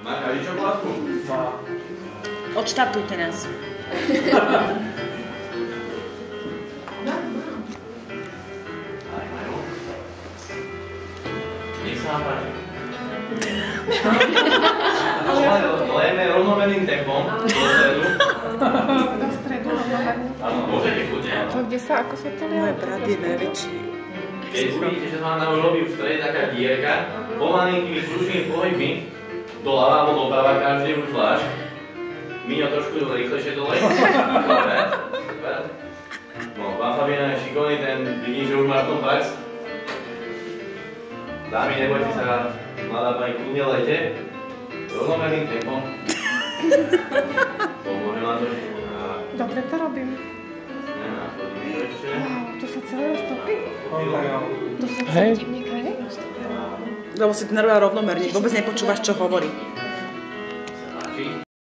Má každý čokoládku? Má. Odštartujte nás. Nech sa vám páči. Lejeme rovnomerným tempom do stredu. Do stredu rovnomerný. Áno, môžete kľudne. To kde sa, ako sa to Môj brat je najväčší. Keď uvidíte, že sa vám tam robí v strede taká dierka, pomalinkými slušnými pohybmi, doľava alebo doprava, každý už zvlášť. Miňo trošku rýchlejšie dole. Dobre. No, pán Fabián je šikovný, ten vidím, že už máš v tom prax. Dámy, nebojte sa, mladá pani, kľudne lejte. Rovnomerným tempom. Pomôže vám to. Dobre to robím. Nenáchodím to ešte. To sa celé roztopí? To sa Hej. cítim niekedy? Lebo si to nerobila rovnomerne, vôbec nepočúvaš, čo hovorí. Sa páči.